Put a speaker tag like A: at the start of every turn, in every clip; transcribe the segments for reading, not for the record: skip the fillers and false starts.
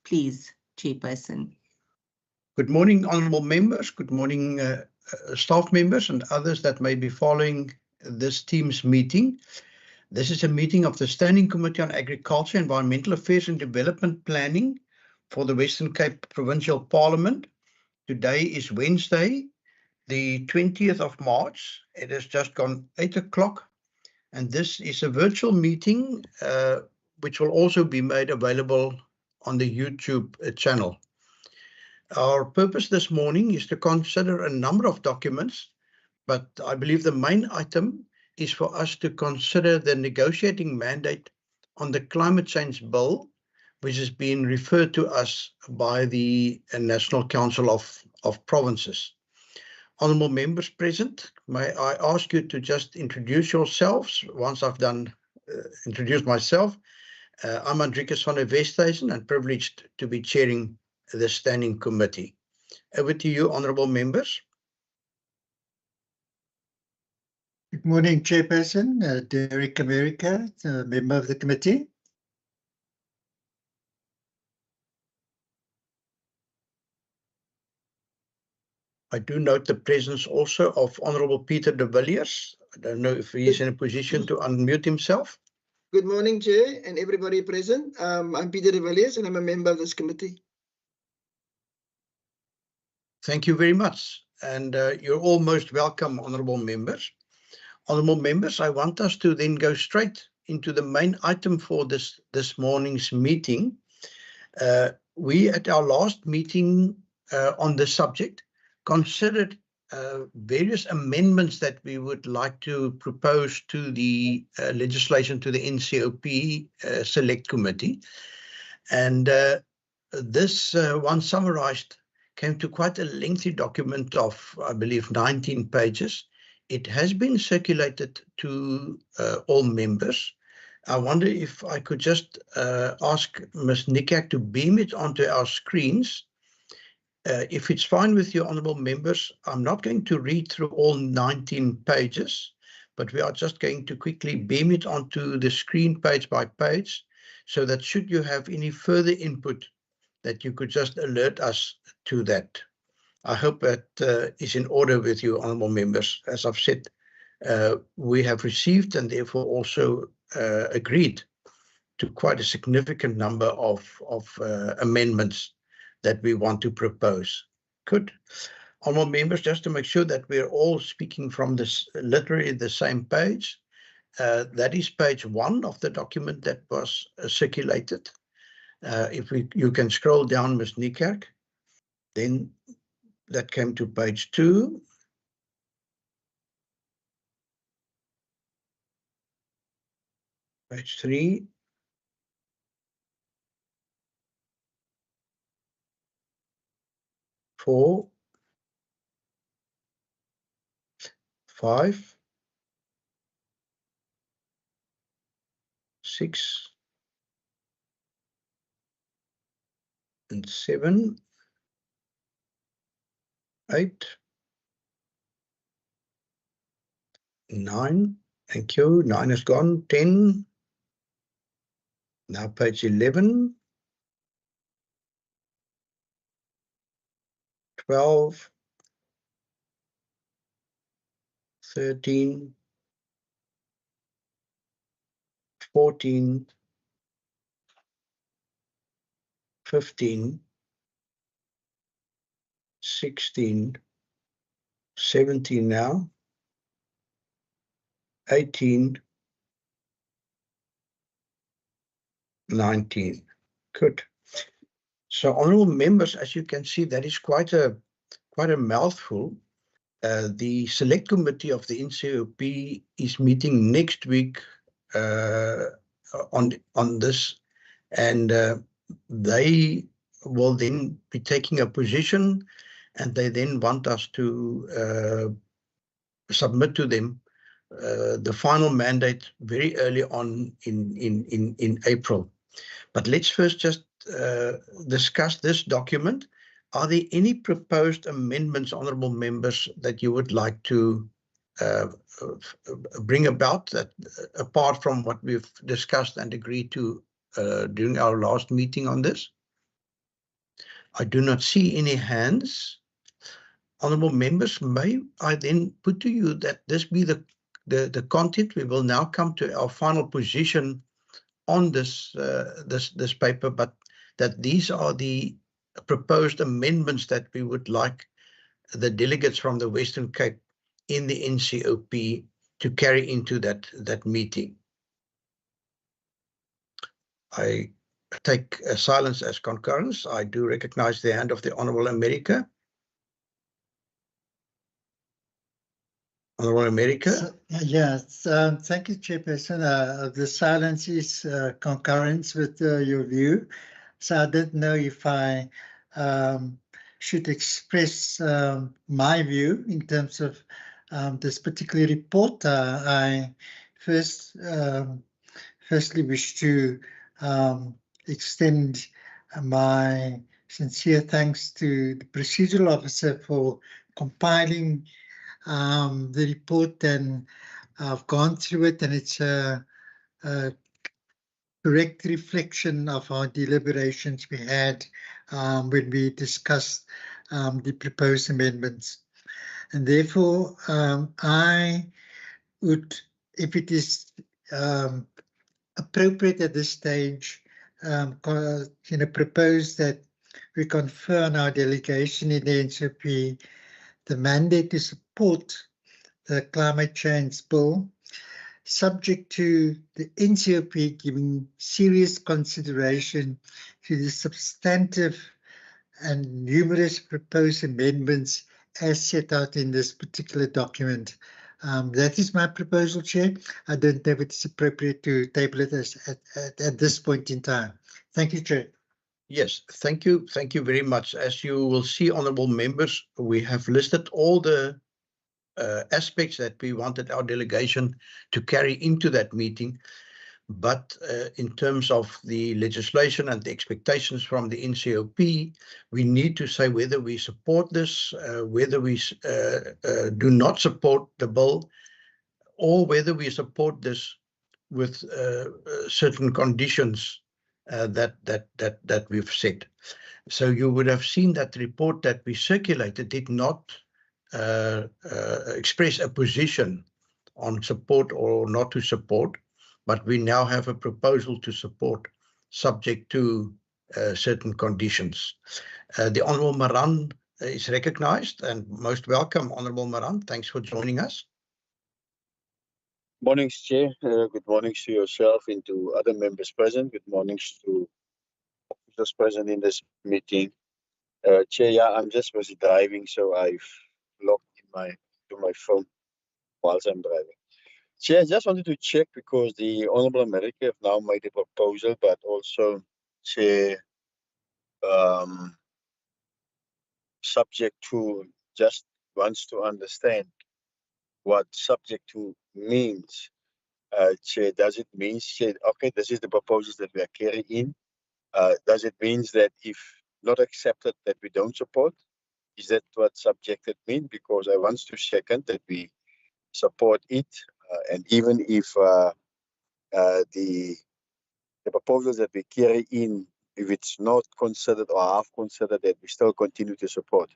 A: please, Chairperson.
B: Good morning, honourable members. Good morning, staff members and others that may be following this team's meeting. This is a meeting of the Standing Committee on Agriculture, Environmental Affairs and Development Planning for the Western Cape Provincial Parliament. Today is Wednesday, the 20th of March. It has just gone 8 o'clock, and this is a virtual meeting which will also be made available on the YouTube channel. Our purpose this morning is to consider a number of documents, but I believe the main item is for us to consider the negotiating mandate on the climate change bill, which has been referred to us by the National Council of Provinces. Honourable members present, may I ask you to just introduce yourselves once I've done introduced myself. I'm Andrikus van der Westhuizen and privileged to be chairing the Standing Committee. Over to you, honourable members.
C: Good morning, Chairperson. Derek America, member of the committee.
B: I do note the presence also of Honourable Peter de Villiers. I don't know if he is in a position to unmute himself.
D: Good morning, Chair, and everybody present. I'm Peter de Villiers, and I'm a member of this committee.
B: Thank you very much. And you're all most welcome, honourable members. Honourable members, I want us to then go straight into the main item for this morning's meeting. We, at our last meeting on the subject, considered various amendments that we would like to propose to the legislation to the NCOP Select Committee. And this one summarised came to quite a lengthy document of, I believe, 19 pages. It has been circulated to all members. I wonder if I could just ask Ms. Nikak to beam it onto our screens. If it's fine with you, honourable members, I'm not going to read through all 19 pages, but we are just going to quickly beam it onto the screen page by page, so that should you have any further input, that you could just alert us to that. I hope that is in order with you, honourable members. As I've said, we have received and therefore also agreed to quite a significant number of amendments that we want to propose. Good. Honourable members, just to make sure that we're all speaking from this literally the same page, that is page 1 of the document that was circulated. If you can scroll down, Ms. Nikak, then that came to page 2. Page 3. 4. 5. 6. And 7. 8. 9. Thank you. 9 is gone. 10. Now page 11. 12. 13. 14. 15. 16. 17 now. 18. 19. Good. So, honourable members, as you can see, that is quite a mouthful. The Select Committee of the NCOP is meeting next week on this, and they will then be taking a position, and they then want us to submit to them the final mandate very early on in April. But let's first just discuss this document. Are there any proposed amendments, honourable members, that you would like to bring about, that apart from what we've discussed and agreed to during our last meeting on this? I do not see any hands. Honourable members, may I then put to you that this be the content. We will now come to our final position on this this paper, but that these are the proposed amendments that we would like the delegates from the Western Cape in the NCOP to carry into that meeting. I take silence as concurrence. I do recognize the hand of the Honourable America. Honourable America.
C: Yes, thank you, Chairperson. The silence is concurrence with your view. So I didn't know if I should express my view in terms of this particular report. I firstly wish to extend my sincere thanks to the procedural officer for compiling the report, and I've gone through it, and it's a correct reflection of our deliberations we had when we discussed the proposed amendments. And therefore, I would, if it is appropriate at this stage, propose that we confer on our delegation in the NCOP the mandate to support the climate change bill, subject to the NCOP giving serious consideration to the substantive and numerous proposed amendments as set out in this particular document. That is my proposal, Chair. I don't know if it's appropriate to table it at this point in time. Thank you, Chair.
B: Yes, thank you. Thank you very much. As you will see, honourable members, we have listed all the aspects that we wanted our delegation to carry into that meeting. But in terms of the legislation and the expectations from the NCOP, we need to say whether we support this, whether we do not support the bill, or whether we support this with certain conditions that we've set. So you would have seen that report that we circulated did not express a position on support or not to support, but we now have a proposal to support subject to certain conditions. The Honourable Maran is recognised, and most welcome, Honourable Maran. Thanks for joining us.
E: Morning, Chair. Good mornings to yourself and to other members present. Good mornings to officers present in this meeting. Chair, yeah, I'm just busy driving, so I've logged in to my phone whilst I'm driving. Chair, I just wanted to check because the Honourable America have now made a proposal, but also, Chair, subject to, just wants to understand what subject to means. Chair, does it mean, Chair, okay, this is the proposals that we are carrying in. Does it mean that if not accepted that we don't support? Is that what subjected mean? Because I want to second that we support it, and even if the proposals that we carry in, if it's not considered or half considered, that we still continue to support.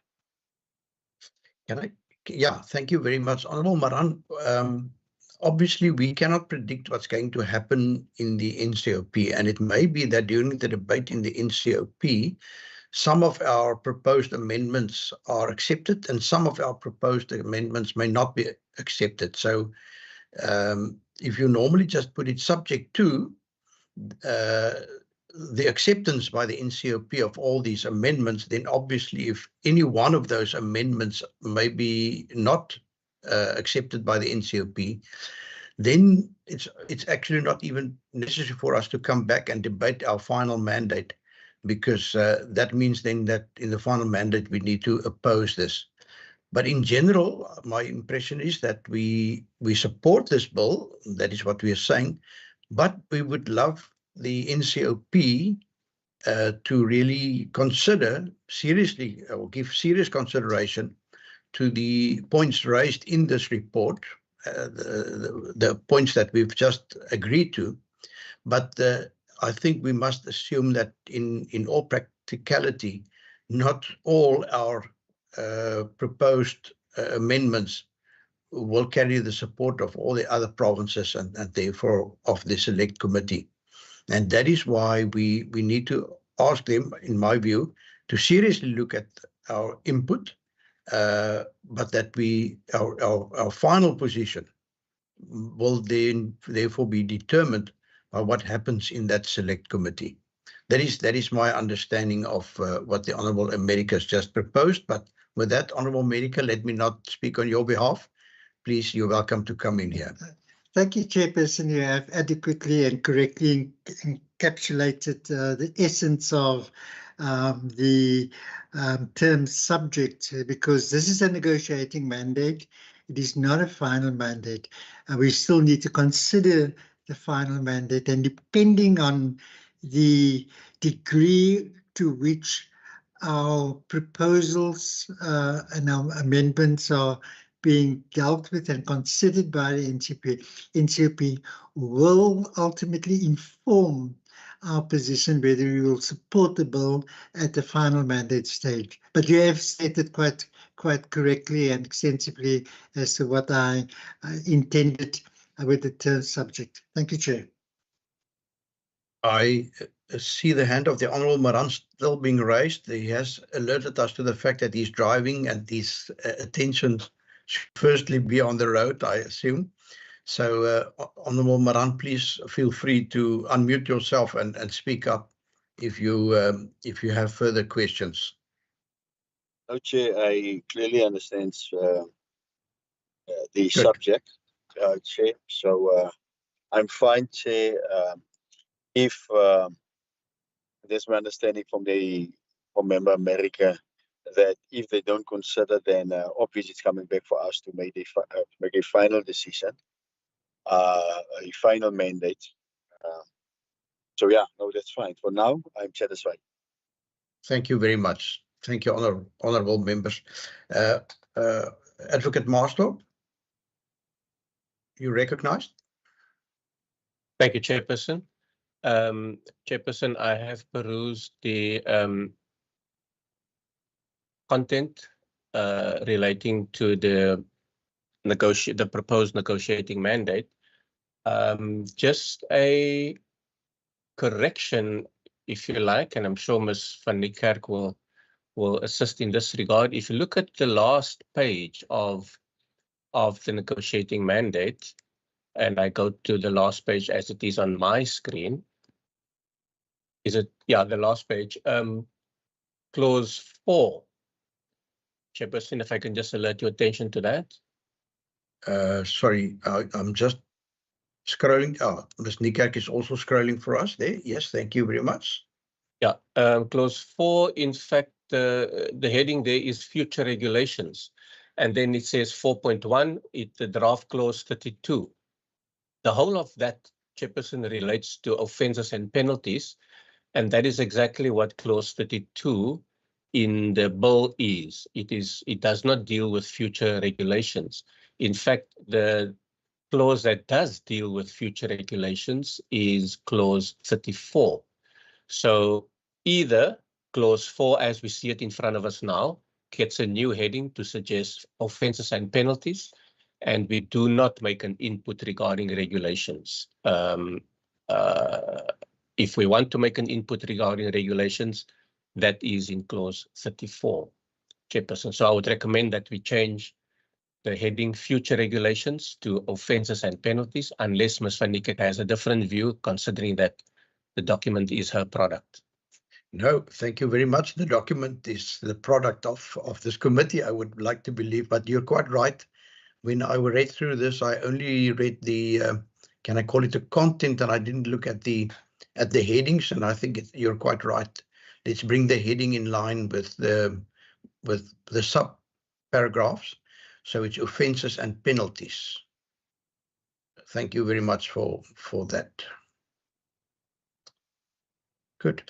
B: Yeah, thank you very much, Honourable Maran. Obviously, we cannot predict what's going to happen in the NCOP, and it may be that during the debate in the NCOP, some of our proposed amendments are accepted and some of our proposed amendments may not be accepted. So if you normally just put it subject to the acceptance by the NCOP of all these amendments, then obviously if any one of those amendments may be not accepted by the NCOP, then it's actually not even necessary for us to come back and debate our final mandate, because that means then that in the final mandate we need to oppose this. But in general, my impression is that we support this bill. That is what we are saying, but we would love the NCOP to really consider seriously or give serious consideration to the points raised in this report, the points that we've just agreed to. But I think we must assume that in all practicality, not all our proposed amendments will carry the support of all the other provinces and therefore of the select committee. And that is why we need to ask them, in my view, to seriously look at our input, but that our final position will then therefore be determined by what happens in that select committee. That is my understanding of what the Honourable America has just proposed. But with that, Honourable America, let me not speak on your behalf. Please, you're welcome to come in here.
C: Thank you, Chairperson. You have adequately and correctly encapsulated the essence of the term subject, because this is a negotiating mandate. It is not a final mandate. We still need to consider the final mandate, and depending on the degree to which our proposals and our amendments are being dealt with and considered by the NCOP will ultimately inform our position whether we will support the bill at the final mandate stage. But you have stated quite correctly and extensively as to what I intended with the term subject. Thank you, Chair.
B: I see the hand of the Honourable Maran still being raised. He has alerted us to the fact that he's driving and his attention should firstly be on the road, I assume. So, Honourable Maran, please feel free to unmute yourself and speak up if you have further questions.
E: No, Chair, I clearly understand the
B: Good.
E: subject, Chair. So I'm fine, Chair. If there's my understanding from Member America that if they don't consider, then obviously it's coming back for us to make a final decision, a final mandate. So yeah, no, that's fine. For now, I'm satisfied.
B: Thank you very much. Thank you, honourable members. Advocate Marstorp, you recognized?
F: Thank you, Chairperson. Chairperson, I have perused the content relating to the proposed negotiating mandate. Just a correction, if you like, and I'm sure Ms. van Niekerk will assist in this regard. If you look at the last page of the negotiating mandate, and I go to the last page as it is on my screen. Is it? Yeah, the last page. Clause 4. Chairperson, if I can just alert your attention to that.
B: Sorry, I'm just scrolling. Oh, Ms. Niekerk is also scrolling for us there. Yes, thank you very much.
F: Yeah, clause 4, in fact, the heading there is future regulations. And then it says 4.1, the draft clause 32. The whole of that, Chairperson, relates to offences and penalties. And that is exactly what clause 32 in the bill is. It does not deal with future regulations. In fact, the clause that does deal with future regulations is clause 34. So either clause 4, as we see it in front of us now, gets a new heading to suggest offences and penalties, and we do not make an input regarding regulations. If we want to make an input regarding regulations, that is in clause 34, Chairperson. So I would recommend that we change the heading future regulations to offences and penalties, unless Ms. van Niekerk has a different view, considering that the document is her product.
B: No, thank you very much. The document is the product of this committee, I would like to believe, but you're quite right. When I read through this, I only read the, can I call it the content, and I didn't look at the headings, and I think you're quite right. Let's bring the heading in line with the sub paragraphs. So it's offences and penalties. Thank you very much for that. Good.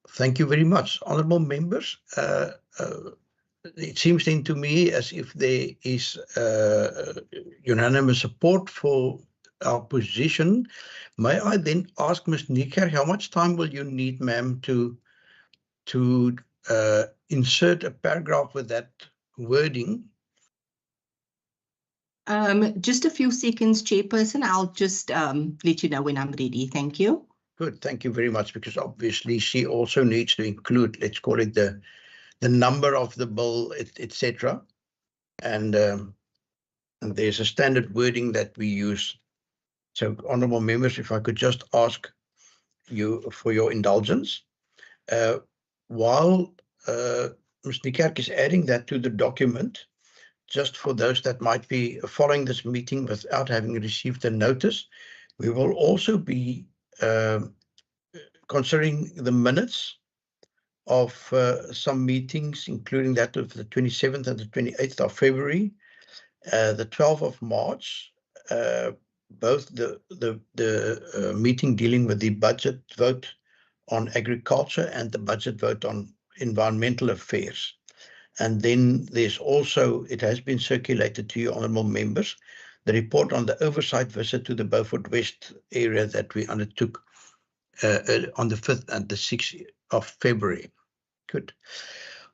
B: Thank you very much. Honourable members, it seems then to me as if there is unanimous support for our position. May I then ask Ms. Niekerk, how much time will you need, ma'am, to insert a paragraph with that wording?
A: Just a few seconds, Chairperson. I'll just let you know when I'm ready. Thank you.
B: Good, thank you very much, because obviously she also needs to include, let's call it the number of the bill, etc. And there's a standard wording that we use. So, honourable members, if I could just ask you for your indulgence. While Ms. Niekerk is adding that to the document, just for those that might be following this meeting without having received a notice, we will also be considering the minutes of some meetings, including that of the 27th and the 28th of February, the 12th of March, both the meeting dealing with the budget vote on agriculture and the budget vote on environmental affairs. And then there's also, it has been circulated to you, honourable members, the report on the oversight visit to the Beaufort West area that we undertook on the 5th and the 6th of February. Good.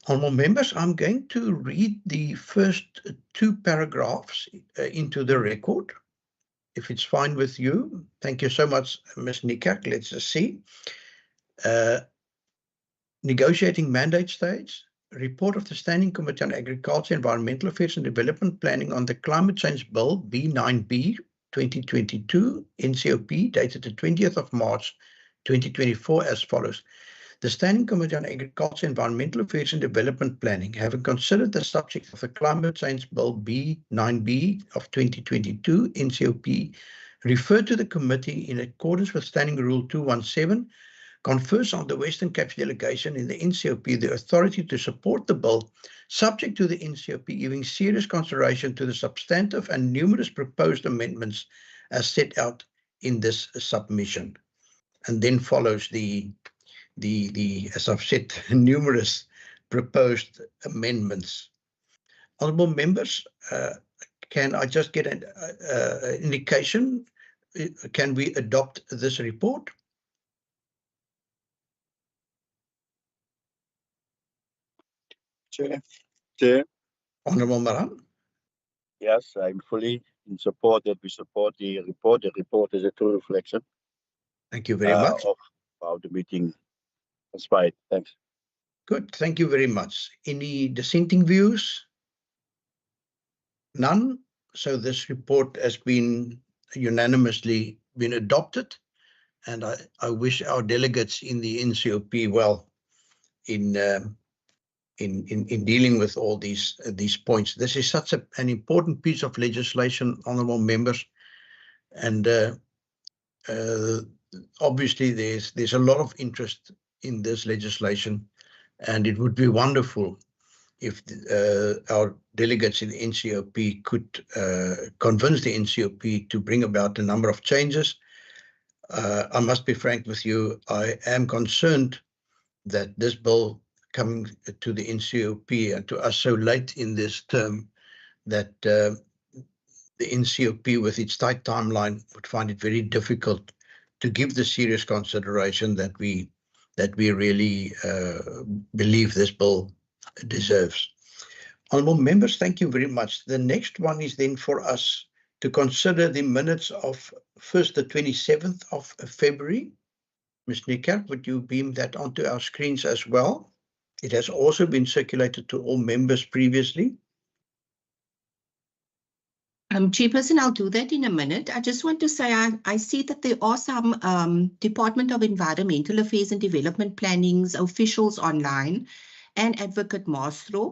B: Honourable members, I'm going to read the first two paragraphs into the record, if it's fine with you. Thank you so much, Ms. Niekerk. Let's just see. Negotiating mandate stage. Report of the Standing Committee on Agriculture, Environmental Affairs and Development Planning on the Climate Change Bill B9B 2022 NCOP dated the 20th of March 2024 as follows. The Standing Committee on Agriculture, Environmental Affairs and Development Planning, having considered the subject of the Climate Change Bill B9B of 2022 NCOP, referred to the committee in accordance with Standing Rule 217, confers on the Western Cape delegation in the NCOP the authority to support the bill, subject to the NCOP giving serious consideration to the substantive and numerous proposed amendments as set out in this submission. And then follows the as I've said, numerous proposed amendments. Honourable members, can I just get an indication? Can we adopt this report?
E: Chair,
B: Honourable Maran?
E: yes, I'm fully in support that we support the report. The report is a true reflection
B: Thank you very much.
E: of how the meeting inspired. Thanks.
B: Good, thank you very much. Any dissenting views? None. So this report has been unanimously been adopted, and I wish our delegates in the NCOP well in dealing with all these points. This is such an important piece of legislation, honourable members, and obviously there's a lot of interest in this legislation, and it would be wonderful if our delegates in the NCOP could convince the NCOP to bring about a number of changes. I must be frank with you, I am concerned that this bill coming to the NCOP and to us so late in this term, that the NCOP with its tight timeline would find it very difficult to give the serious consideration that we really believe this bill deserves. Honourable members, thank you very much. The next one is then for us to consider the minutes of first the 27th of February. Ms. Niekerk, would you beam that onto our screens as well? It has also been circulated to all members previously.
A: Chairperson, I'll do that in a minute. I just want to say I see that there are some Department of Environmental Affairs and Development Planning's officials online and Advocate Master.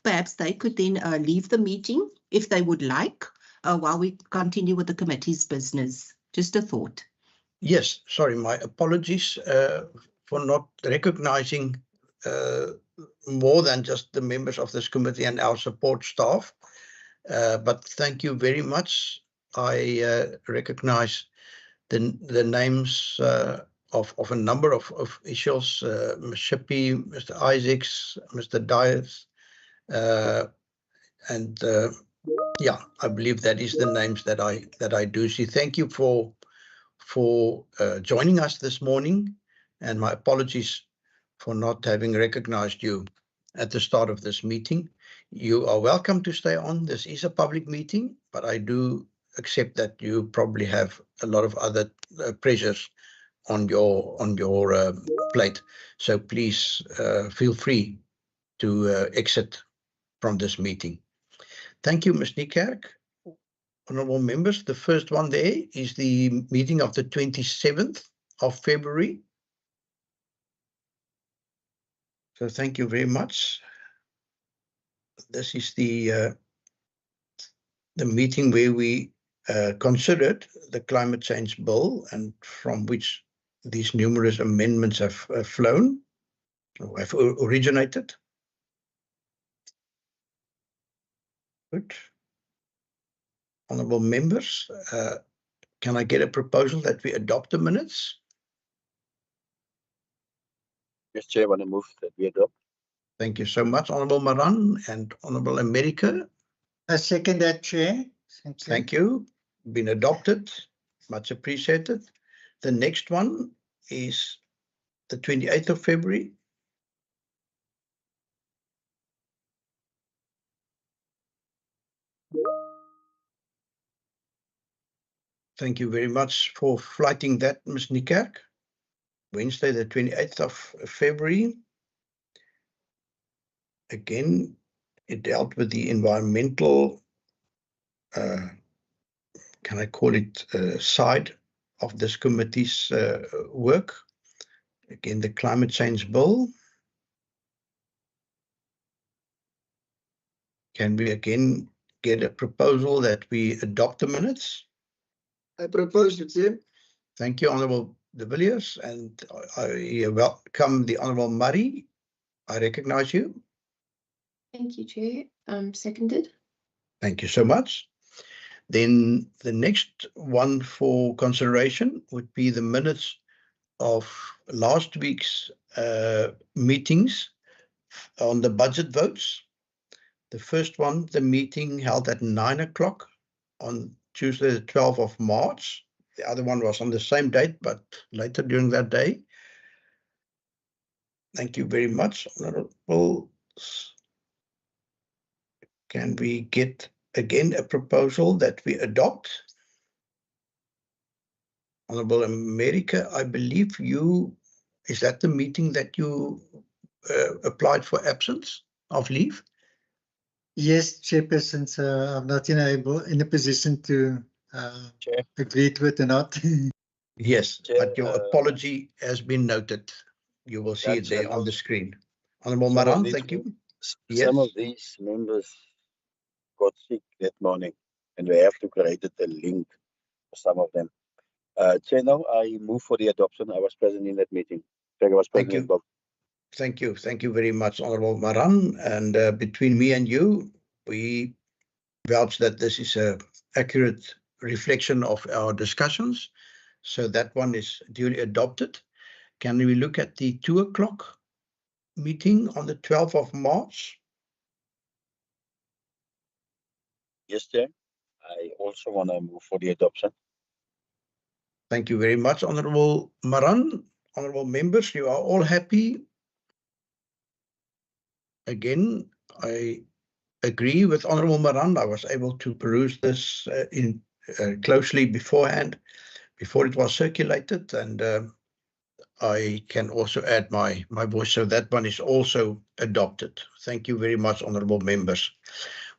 A: Perhaps they could then leave the meeting if they would like while we continue with the committee's business. Just a thought.
B: Yes, sorry, my apologies for not recognizing more than just the members of this committee and our support staff. But thank you very much. I recognize the names of a number of officials, Ms. Shippey, Mr. Isaacs, Mr. Dias, and yeah, I believe that is the names that I do see. Thank you for joining us this morning, and my apologies for not having recognized you at the start of this meeting. You are welcome to stay on. This is a public meeting, but I do accept that you probably have a lot of other pressures on your plate. So please feel free to exit from this meeting. Thank you, Ms. Niekerk. Honourable members, the first one there is the meeting of the 27th of February. So thank you very much. This is the meeting where we considered the climate change bill, and from which these numerous amendments have flown or have originated. Good. Honourable members, can I get a proposal that we adopt the minutes?
E: Yes, Chair, I want to move that we adopt.
B: Thank you so much, Honourable Maran and Honourable America.
C: I second that, Chair. Thank you.
B: Thank you. Been adopted. Much appreciated. The next one is the 28th of February. Thank you very much for flighting that, Ms. Niekerk. Wednesday, the 28th of February. Again, it dealt with the environmental, can I call it, side of this committee's work. Again, the climate change bill. Can we again get a proposal that we adopt the minutes?
D: I propose it, Chair.
B: Thank you, Honourable de Villiers, and I welcome the Honourable Murray. I recognise you.
G: Thank you, Chair. Seconded.
B: Thank you so much. Then the next one for consideration would be the minutes of last week's meetings on the budget votes. The first one, the meeting held at 9 o'clock on Tuesday, the 12th of March. The other one was on the same date, but later during that day. Thank you very much, Honourable. Can we get again a proposal that we adopt? Honourable America, I believe you, is that the meeting that you applied for absence of leave?
C: Yes, Chairperson, so I'm not in a position to agree to it or not.
B: Yes,
E: Chair,
B: but your apology has been noted. You will see it there on the screen. Honourable Maran, thank you.
E: Some of these members got sick that morning, and we have to create a link for some of them. Chair, now I move for the adoption. I was present in that meeting. I was present in both.
B: Thank you. Thank you very much, Honourable Maran. And between me and you, we vouch that this is an accurate reflection of our discussions. So that one is duly adopted. Can we look at the 2 o'clock meeting on the 12th of March?
E: Yes, Chair. I also want to move for the adoption.
B: Thank you very much, Honourable Maran. Honourable members, you are all happy. Again, I agree with Honourable Maran. I was able to peruse this closely beforehand, before it was circulated, and I can also add my voice, so that one is also adopted. Thank you very much, Honourable members.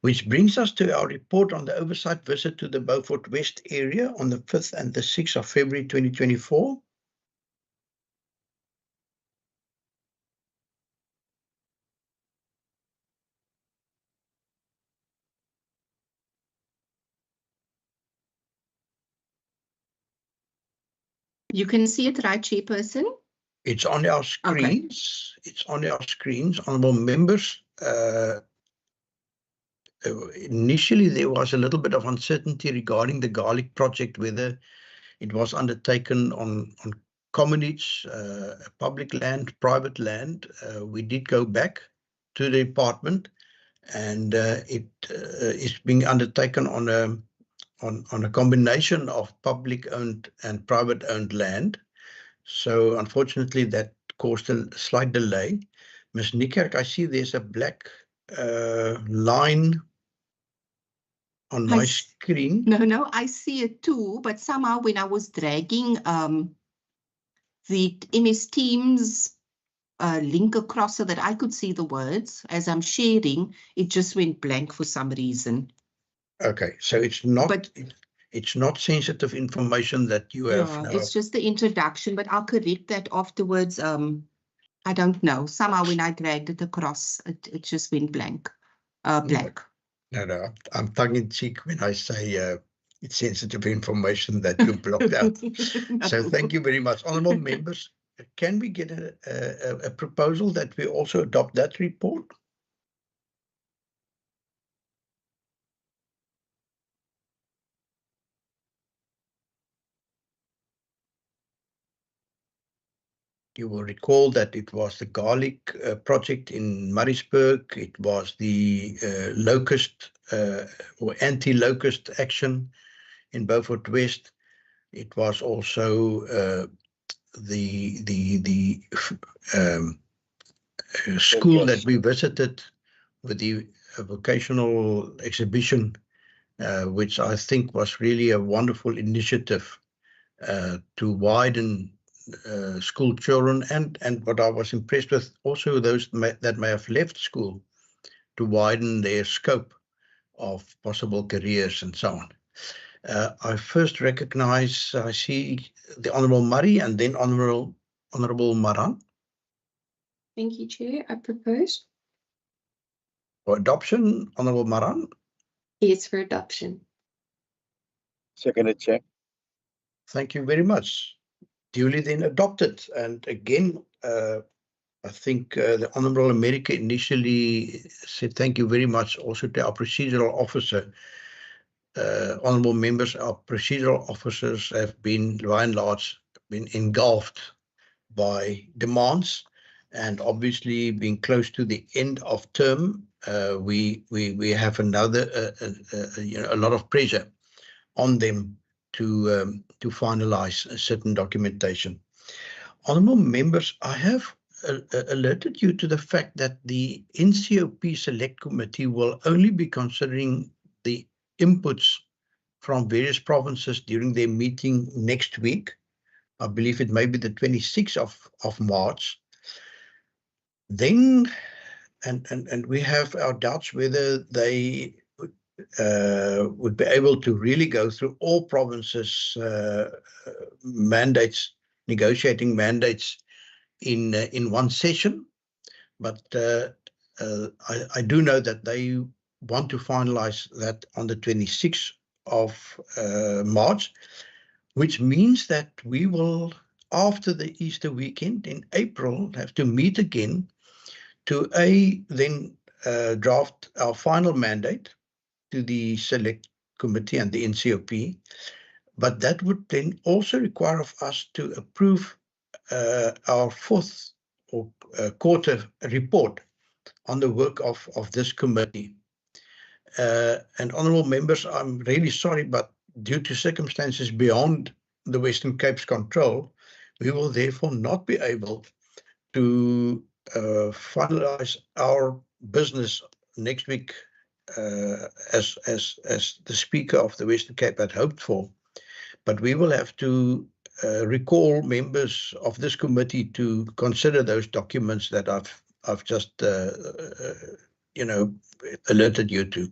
B: Which brings us to our report on the oversight visit to the Beaufort West area on the 5th and the 6th of February 2024.
A: You can see it, right, Chairperson?
B: It's on our screens. Okay. It's on our screens, Honourable members. Initially, there was a little bit of uncertainty regarding the garlic project, whether it was undertaken on commonage, public land, private land. We did go back to the department, and it is being undertaken on a combination of public-owned and private-owned land. So unfortunately, that caused a slight delay. Ms. Niekerk, I see there's a black line on my screen.
A: No, I see it too, but somehow when I was dragging the MS Teams link across so that I could see the words as I'm sharing, it just went blank for some reason.
B: Okay, so it's not
A: But
B: it's not sensitive information that you have
A: yeah,
B: now.
A: it's just the introduction, but I'll correct that afterwards. I don't know. Somehow when I dragged it across, it just went blank. Blank.
B: No, I'm tongue in cheek when I say it's sensitive information that you blocked out. So thank you very much. Honourable members, can we get a proposal that we also adopt that report? You will recall that it was the garlic project in Maritzburg. It was the locust or anti-locust action in Beaufort West. It was also the school that we visited with the vocational exhibition, which I think was really a wonderful initiative to widen school children and what I was impressed with, also those that may have left school, to widen their scope of possible careers and so on. I first recognize, I see the Honourable Murray and then Honourable Maran.
G: Thank you, Chair. I propose.
B: For adoption, Honourable Maran.
G: Yes, for adoption.
E: Seconded, Chair.
B: Thank you very much. Duly then adopted. And again, I think the Honourable America initially said thank you very much also to our procedural officer. Honourable members, our procedural officers have been, by and large, been engulfed by demands, and obviously being close to the end of term, we have another a lot of pressure on them to finalize a certain documentation. Honourable members, I have alerted you to the fact that the NCOP Select Committee will only be considering the inputs from various provinces during their meeting next week. I believe it may be the 26th of March. Then, and we have our doubts whether they would be able to really go through all provinces' mandates, negotiating mandates in one session. But I do know that they want to finalize that on the 26th of March, which means that we will, after the Easter weekend in April, have to meet again to then draft our final mandate to the Select Committee and the NCOP. But that would then also require of us to approve our fourth or quarter report on the work of this committee. And honourable members, I'm really sorry, but due to circumstances beyond the Western Cape's control, we will therefore not be able to finalize our business next week as the Speaker of the Western Cape had hoped for. But we will have to recall members of this committee to consider those documents that I've just alerted you to.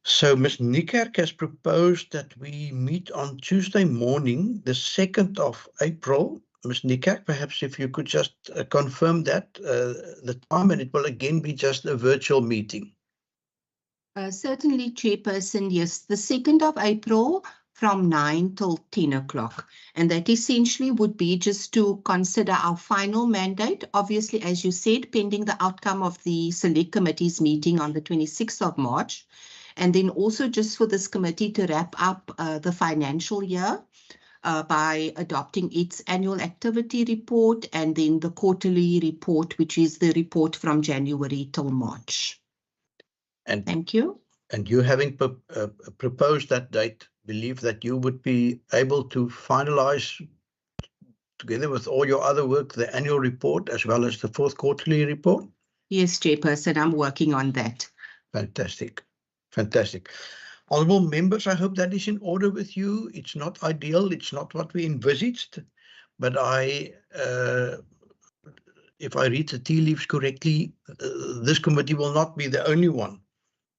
B: So Ms. Niekerk has proposed that we meet on Tuesday morning, the 2nd of April. Ms. Niekerk, perhaps if you could just confirm that, the time, and it will again be just a virtual meeting.
A: Certainly, Chairperson, yes, the 2nd of April from 9 till 10 o'clock. And that essentially would be just to consider our final mandate, obviously, as you said, pending the outcome of the Select Committee's meeting on the 26th of March. And then also just for this committee to wrap up the financial year by adopting its annual activity report and then the quarterly report, which is the report from January till March.
B: And
A: thank you.
B: And you having proposed that date, believe that you would be able to finalize together with all your other work, the annual report as well as the fourth quarterly report?
A: Yes, Chairperson, I'm working on that.
B: Fantastic. Fantastic. Honourable members, I hope that is in order with you. It's not ideal. It's not what we envisaged, but if I read the tea leaves correctly, this committee will not be the only one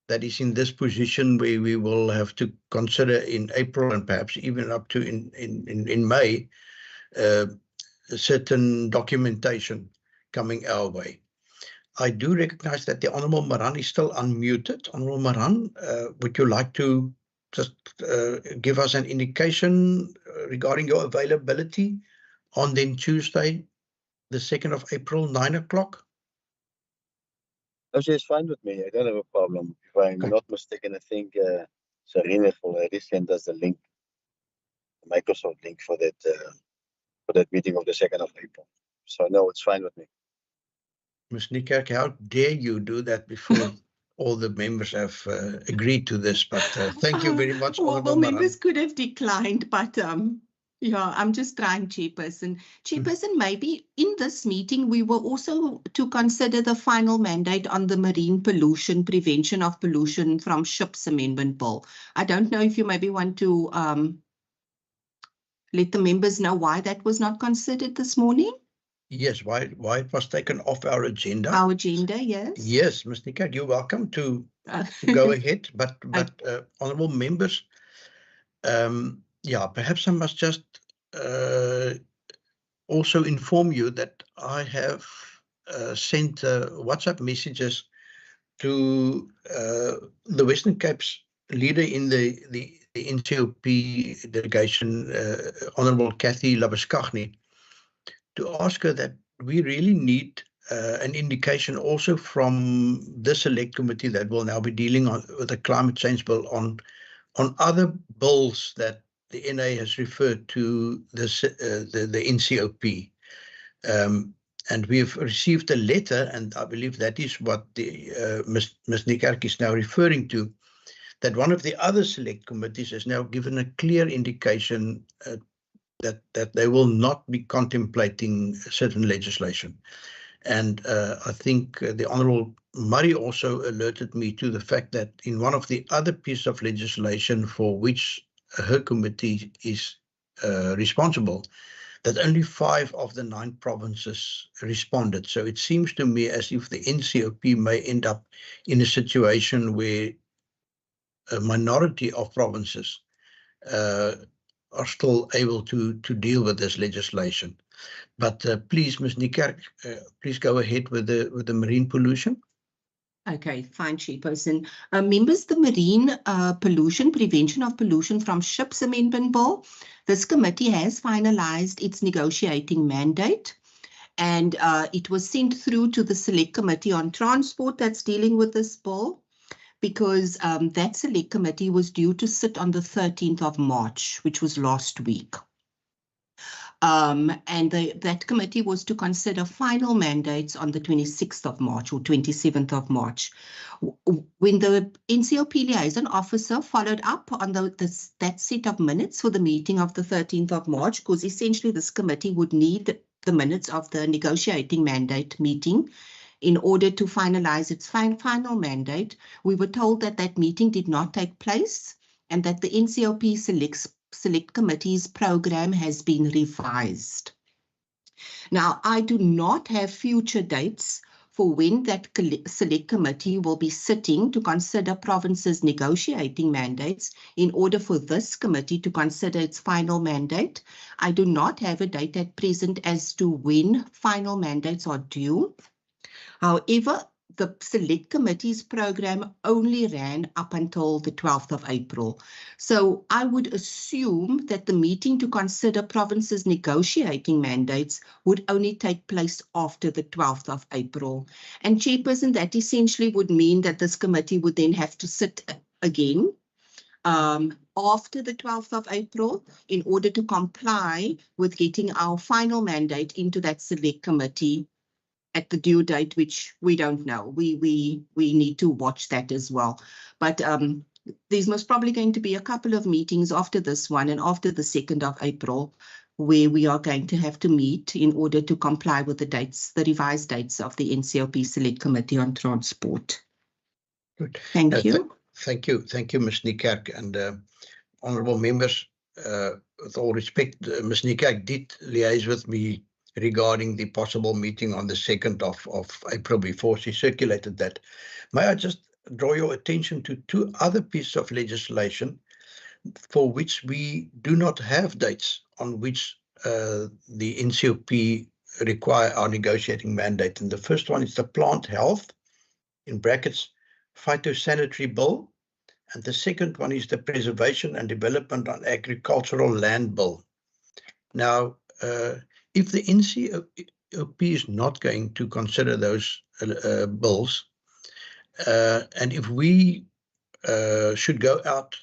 B: that is in this position where we will have to consider in April and perhaps even up to in May, certain documentation coming our way. I do recognize that the Honourable Maran is still unmuted. Honourable Maran, would you like to just give us an indication regarding your availability on then Tuesday, the 2nd of April, 9 o'clock?
E: Okay, it's fine with me. I don't have a problem. If I'm not mistaken, I think Serena has already sent us the link, the Microsoft link for that meeting of the 2nd of April. So no, it's fine with me.
B: Ms. Niekerk, how dare you do that before all the members have agreed to this? But thank you very much, Honourable Maran.
A: Members could have declined, but yeah, I'm just trying, Chairperson. Chairperson, maybe in this meeting, we were also to consider the final mandate on the marine pollution, prevention of pollution from ships amendment bill. I don't know if you maybe want to let the members know why that was not considered this morning.
B: Yes, why it was taken off our agenda.
A: Our agenda, yes.
B: Yes, Ms. Niekerk, you're welcome to go ahead, but honourable members, yeah, perhaps I must just also inform you that I have sent WhatsApp messages to the Western Cape's leader in the NCOP delegation, Honourable Cathy Labuschagne, to ask her that we really need an indication also from the select committee that will now be dealing with the climate change bill on other bills that the NA has referred to the NCOP. And we have received a letter, and I believe that is what the Ms. Niekerk is now referring to, that one of the other select committees has now given a clear indication that they will not be contemplating certain legislation. And I think the Honourable Murray also alerted me to the fact that in one of the other pieces of legislation for which her committee is responsible, that only 5 of the 9 provinces responded. So it seems to me as if the NCOP may end up in a situation where a minority of provinces are still able to deal with this legislation. But please, Ms. Niekerk, please go ahead with the marine pollution.
A: Okay, fine, Chairperson. Members, the marine pollution, prevention of pollution from ships amendment bill, this committee has finalized its negotiating mandate, and it was sent through to the select committee on transport that's dealing with this bill, because that select committee was due to sit on the 13th of March, which was last week. And that committee was to consider final mandates on the 26th of March or 27th of March. When the NCOP liaison officer followed up on that set of minutes for the meeting of the 13th of March, because essentially this committee would need the minutes of the negotiating mandate meeting in order to finalize its final mandate, we were told that that meeting did not take place and that the NCOP Select Committee's program has been revised. Now, I do not have future dates for when that Select Committee will be sitting to consider provinces' negotiating mandates in order for this committee to consider its final mandate. I do not have a date at present as to when final mandates are due. However, the Select Committee's program only ran up until the 12th of April. So I would assume that the meeting to consider provinces' negotiating mandates would only take place after the 12th of April. And Chairperson, that essentially would mean that this committee would then have to sit again after the 12th of April in order to comply with getting our final mandate into that Select Committee at the due date, which we don't know. We need to watch that as well. But there's most probably going to be a couple of meetings after this one and after the 2nd of April where we are going to have to meet in order to comply with the dates, the revised dates of the NCLP Select Committee on Transport.
B: Good.
A: Thank you.
B: Thank you, Ms. Niekerk, and honourable members. With all respect, Ms. Niekerk did liaise with me regarding the possible meeting on the 2nd of April before she circulated that. May I just draw your attention to two other pieces of legislation for which we do not have dates on which the NCOP require our negotiating mandate. And the first one is the Plant Health, in brackets, Phytosanitary Bill. And the second one is the Preservation and Development on Agricultural Land Bill. Now, if the NCOP is not going to consider those bills, and if we should go out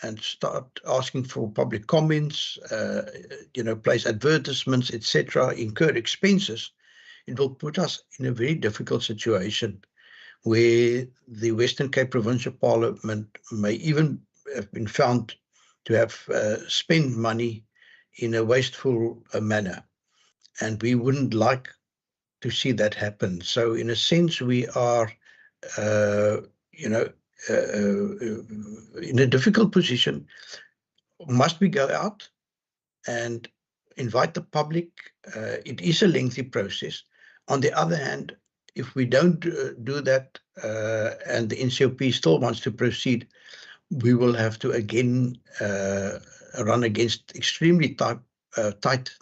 B: and start asking for public comments, place advertisements, etc., incur expenses, it will put us in a very difficult situation where the Western Cape Provincial Parliament may even have been found to have spent money in a wasteful manner. And we wouldn't like to see that happen. So in a sense, we are, in a difficult position. Must we go out and invite the public? It is a lengthy process. On the other hand, if we don't do that and the NCOP still wants to proceed, we will have to again run against extremely tight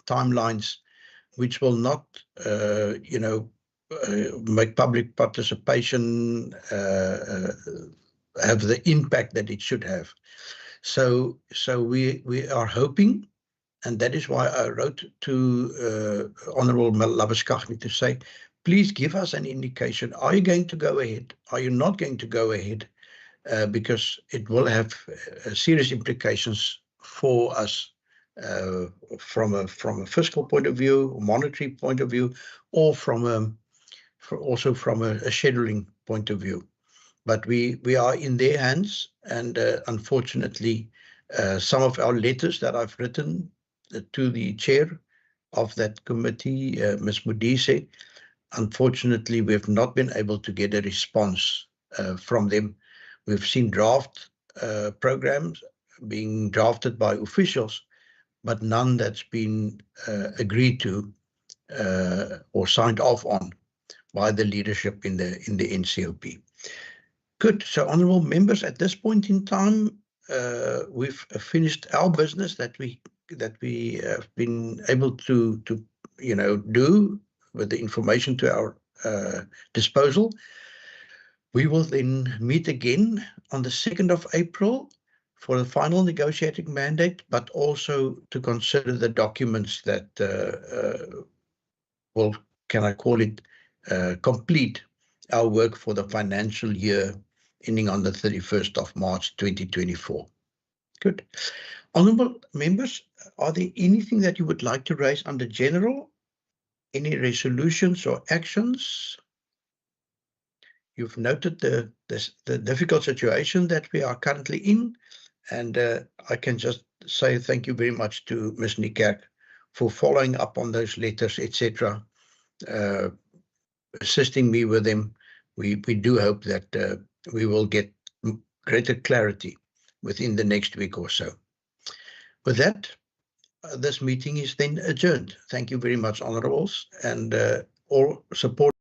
B: timelines, which will not, make public participation have the impact that it should have. So we are hoping, and that is why I wrote to Honourable Labuschagne to say, please give us an indication. Are you going to go ahead? Are you not going to go ahead? Because it will have serious implications for us from a fiscal point of view, monetary point of view, or also from a scheduling point of view. But we are in their hands, and unfortunately, some of our letters that I've written to the chair of that committee, Ms. Modise, unfortunately, we have not been able to get a response from them. We've seen draft programs being drafted by officials, but none that's been agreed to or signed off on by the leadership in the NCOP. Good. So, honourable members, at this point in time, we've finished our business that we have been able to do with the information to our disposal. We will then meet again on the 2nd of April for the final negotiating mandate, but also to consider the documents that will, can I call it, complete our work for the financial year ending on the 31st of March 2024. Good. Honourable members, are there anything that you would like to raise under general? Any resolutions or actions? You've noted the difficult situation that we are currently in, and I can just say thank you very much to Ms. Niekerk for following up on those letters, etc., assisting me with them. We do hope that we will get greater clarity within the next week or so. With that, this meeting is then adjourned. Thank you very much, honourables, and all support.